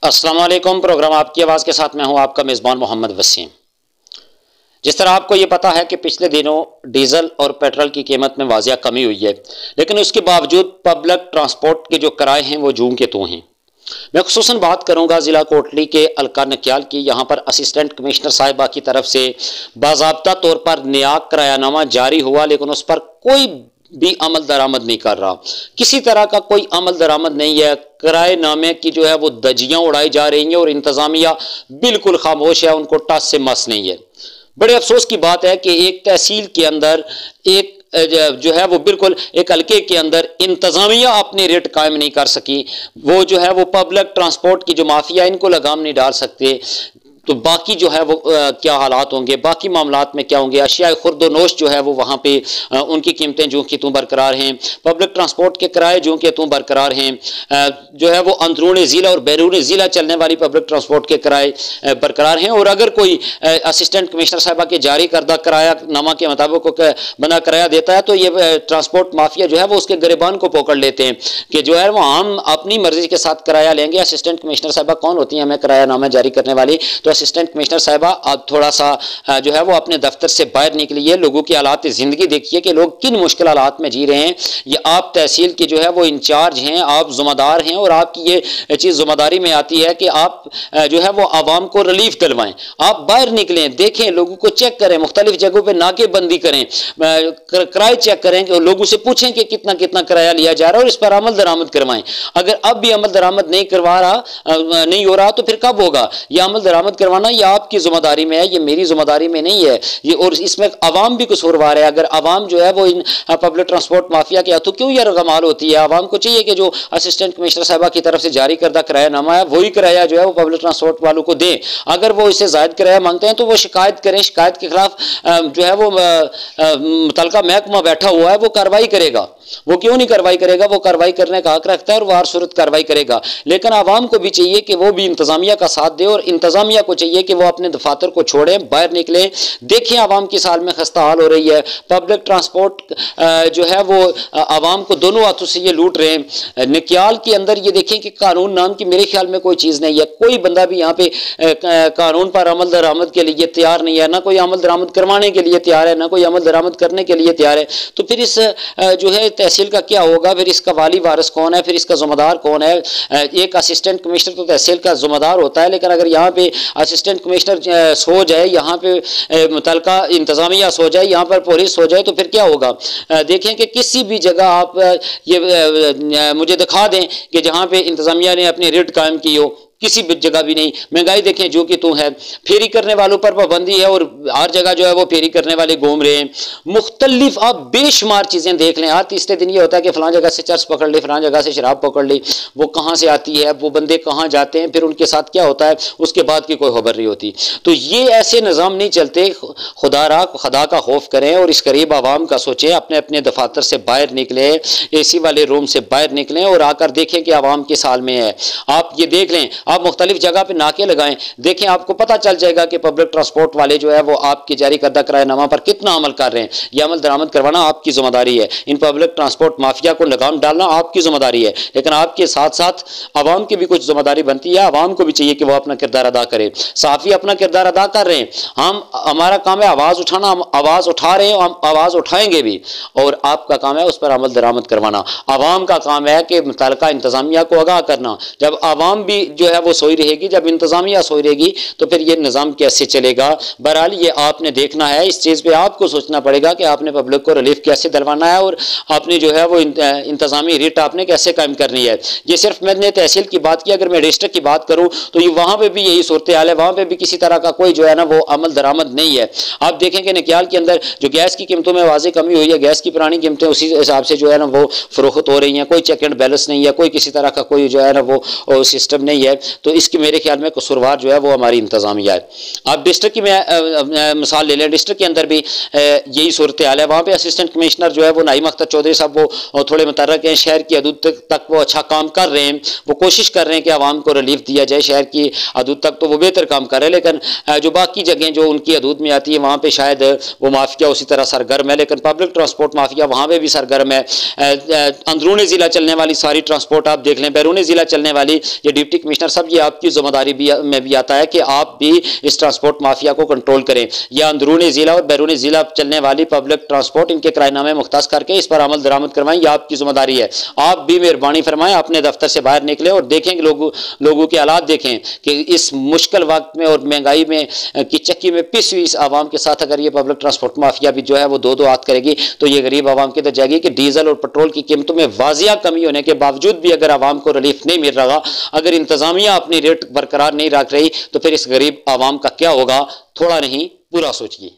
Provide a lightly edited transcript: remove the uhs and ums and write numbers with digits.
अस्सलाम वालेकुम। प्रोग्राम आपकी आवाज़ के साथ मैं हूं आपका मेज़बान मोहम्मद वसीम। जिस तरह आपको ये पता है कि पिछले दिनों डीजल और पेट्रोल की कीमत में वाजिया कमी हुई है, लेकिन उसके बावजूद पब्लिक ट्रांसपोर्ट के जो किराए हैं वो जूं के त्यों हैं। मैं खुसूसन बात करूंगा ज़िला कोटली के अलका नक्याल की। यहाँ पर असिस्टेंट कमिश्नर साहिबा की तरफ से बाज़ाब्ता तौर पर नया किरायानामा जारी हुआ, लेकिन उस पर कोई भी अमल दरामद नहीं कर रहा। किसी तरह का कोई अमल दरामद नहीं है। किराएनामे की जो है वो दजियां उड़ाई जा रही हैं और इंतजामिया बिल्कुल खामोश है, उनको टस से मस नहीं है। बड़े अफसोस की बात है कि एक तहसील के अंदर एक जो है वो बिल्कुल एक हल्के के अंदर इंतजामिया अपने रेट कायम नहीं कर सकी। वो जो है वो पब्लिक ट्रांसपोर्ट की जो माफिया इनको लगाम नहीं डाल सकते, तो बाकी जो है वो क्या हालात होंगे, बाकी मामलात में क्या होंगे। अशिया खुर्दोनोश जो है वो वहाँ पे उनकी कीमतें जो कि तू बरकरार हैं, पब्लिक ट्रांसपोर्ट के किराए जो कि तू बरकरार हैं, जो है वो अंदरून ज़िला और बैरून ज़िला चलने वाली पब्लिक ट्रांसपोर्ट के किराए बरकरार हैं। और अगर कोई असिस्टेंट कमिश्नर साहबा के जारी करदा किरायानामा के मुताबिक बना किराया देता है तो ये ट्रांसपोर्ट माफिया जो है वो उसके गिरबान को पकड़ लेते हैं कि जो है वो हम अपनी मर्जी के साथ किराया लेंगे। असिस्टेंट कमिश्नर साहबा कौन होती हैं हमें किरायानामा जारी करने वाली? तो असिस्टेंट कमिश्नर साहिबा अब थोड़ा सा जो है वो अपने दफ्तर से बाहर निकलिए, लोगों की हालात ज़िंदगी देखिए कि लोग किन मुश्किल हालात में जी रहे हैं। ये आप तहसील के जो है वो इंचार्ज हैं, आप ज़िम्मेदार हैं और आपकी ये चीज़ ज़िम्मेदारी में आती है कि आप जो है वो आवाम को रिलीफ दिलवाएं। आप बाहर निकलें, देखें, लोगों को चेक करें, मुख्तलिफ जगहों पर नाकेबंदी करें, किराए चेक करें, कि लोगों से पूछें कि कितना कितना किराया लिया जा रहा है और इस पर अमल दरामद करवाएं। अगर अब भी अमल दरामद नहीं हो रहा तो फिर कब होगा? यह अमल दरामद करवाना ये आपकी जिम्मेदारी में है, ये मेरी जिम्मेदारी में नहीं है ये। और इसमें अवाम भी कसूरवार है। अगर अवाम जो है वो इन पब्लिक ट्रांसपोर्ट माफिया के हाथों क्यों ये रगमाल होती है? अवाम को चाहिए कि जो असिस्टेंट कमिश्नर साहबा की तरफ से जारी करदा किरायानामा है वही किराया जो है वो पब्लिक ट्रांसपोर्ट वालों को दें। अगर वो इससे ज़ायद किराया मांगते हैं तो वो शिकायत करें, शिकायत के खिलाफ जो है वो मुतलका महकमा बैठा हुआ है, वो कार्रवाई करेगा। वो क्यों नहीं कार्रवाई करेगा? वो कार्रवाई करने का हक रखता है और वो हर सूरत कार्रवाई करेगा। लेकिन आवाम को भी चाहिए कि वो भी इंतजामिया का साथ दे और इंतजामिया को चाहिए कि वो अपने दफातर को छोड़ें, बाहर निकलें, देखें आवाम की साल में खस्ता हाल हो रही है। पब्लिक ट्रांसपोर्ट जो है वो आवाम को दोनों हाथों से ये लूट रहे हैं। नक्याल के अंदर ये देखें कि कानून नाम की मेरे ख्याल में कोई चीज़ नहीं है। कोई बंदा भी यहाँ पे कानून पर अमल दरामद के लिए तैयार नहीं है, ना कोई अमल दरामद करवाने के लिए तैयार है, ना कोई अमल दरामद करने के लिए तैयार है। तो फिर इस जो है तहसील का क्या होगा? फिर इसका वाली वारिस कौन है? फिर इसका ज़िम्मेदार कौन है? एक असिस्टेंट कमिश्नर तो तहसील का ज़िम्मेदार होता है, लेकिन अगर यहाँ पे असिस्टेंट कमिश्नर सो जाए, यहाँ पे मुतलका इंतजामिया सो जाए, यहाँ पर पुलिस सो जाए तो फिर क्या होगा? देखें कि किसी भी जगह आप ये मुझे दिखा दें कि जहाँ पे इंतजामिया ने अपनी रेट कायम की हो, किसी भी जगह भी नहीं। महंगाई देखें जो कि तू है, फेरी करने वालों पर पाबंदी है और हर जगह जो है वो फेरी करने वाले घूम रहे हैं। मुख्तलिफ आप बेशुमार चीज़ें देख लें। हर तीसरे दिन ये होता है कि फ़लाँ जगह से चर्च पकड़ ली, फ़लाँ जगह से शराब पकड़ ली। वो कहाँ से आती है, वो बंदे कहाँ जाते हैं, फिर उनके साथ क्या होता है, उसके बाद की कोई खबर नहीं होती। तो ये ऐसे निज़ाम नहीं चलते। खुदा का खौफ करें और इस करीब आवाम का सोचें। अपने अपने दफातर से बाहर निकलें, AC वाले रूम से बाहर निकलें और आकर देखें कि आवाम किस हाल में है। आप ये देख लें, आप मुख्तलिफ जगह पे नाके लगाएं, देखें, आपको पता चल जाएगा कि पब्लिक ट्रांसपोर्ट वाले जो है वो आपके जारी करदा किरायानामा पर कितना अमल कर रहे हैं। यह अमल दरामद करवाना आपकी जिम्मेदारी है। इन पब्लिक ट्रांसपोर्ट माफिया को लगाम डालना आपकी जिम्मेदारी है, लेकिन आपके साथ साथ आवाम की भी कुछ जिम्मेदारी बनती है। आवाम को भी चाहिए कि वह अपना किरदार अदा करे। सहाफ़ी अपना किरदार अदा कर रहे हैं, हमारा काम है आवाज़ उठाना। हम आवाज़ उठा रहे हैं, हम आवाज़ उठाएंगे भी, और आपका काम है उस पर अमल दरामद करवाना। आवाम का काम है कि मुतल्लिका इंतजामिया को आगाह करना। जब आवाम भी जो है वो सोई रहेगी, जब इंतजामिया सोई रहेगी, तो फिर ये निज़ाम कैसे चलेगा? बहरहाल ये आपने देखना है, इस चीज़ पे आपको सोचना पड़ेगा कि आपने पब्लिक को रिलीफ कैसे दिलवाना है और आपने जो है वो इंतजामी रेट आपने कैसे कायम करनी है। ये सिर्फ मैंने तहसील की बात की, अगर मैं डिस्ट्रिक्ट की बात करूँ तो ये वहाँ पर भी यही सूरत हाल है। वहाँ पर भी किसी तरह का कोई जो है ना वो अमल दरामद नहीं है। आप देखें कि नक्याल के अंदर जो गैस की कीमतों में वाज़ेह कमी हुई है, गैस की पुरानी कीमतें उसी हिसाब से जो है ना वो फरोख्त हो रही हैं। कोई चेक एंड बैलेंस नहीं है, कोई किसी तरह का कोई जो है ना वो सिस्टम नहीं है। तो इसकी मेरे ख्याल में कसूरवार जो है वो हमारी इंतजामिया है। आप डिस्ट्रिक्ट की मैं मिसाल ले लें, डिस्ट्रिक्ट के अंदर भी यही सूरत हाल है। वहाँ पे असिस्टेंट कमिश्नर जो है वो नाइम अख्तर चौधरी साहब वो थोड़े मुतर्रक हैं। शहर की हदूद तक वो अच्छा काम कर रहे हैं, वो कोशिश कर रहे हैं कि आवाम को रिलीफ दिया जाए। शहर की हदूद तक तो वो बेहतर काम कर रहे हैं, लेकिन जो बाकी जगह जो उनकी हदूद में आती है वहाँ पर शायद वो माफिया उसी तरह सरगर्म है। लेकिन पब्लिक ट्रांसपोर्ट माफिया वहाँ पर भी सरगर्म है। अंदरून ज़िला चलने वाली सारी ट्रांसपोर्ट आप देख लें, बैरून ज़िला चलने वाली ये डिप्टी कमिश्नर साहब ये आपकी जिम्मेदारी में भी आता है कि आप भी इस ट्रांसपोर्ट माफिया को कंट्रोल करें, या अंदरूनी ज़िला और बैरूनी ज़िला चलने वाली पब्लिक ट्रांसपोर्ट इनके किराएनामे मुख्तास करके इस पर अमल दरामद करवाएं। यह आपकी जिम्मेदारी है। आप भी मेहरबानी फरमाएं, अपने दफ्तर से बाहर निकलें और देखें कि लोगों के हालात देखें कि इस मुश्किल वक्त में और महंगाई में की चक्की में पिस हुई इस आवाम के साथ अगर ये पब्लिक ट्रांसपोर्ट माफिया भी जो है वो दो हाथ करेगी तो ये गरीब आवाम की तो जाएगी कि डीजल और पेट्रोल की कीमतों में वाजिया कमी होने के बावजूद भी अगर आवाम को रिलीफ नहीं मिल रहा, अगर इंतजामिया अपनी रेट बरकरार नहीं रख रही, तो फिर इस गरीब आवाम का क्या होगा? थोड़ा नहीं पूरा सोचिए।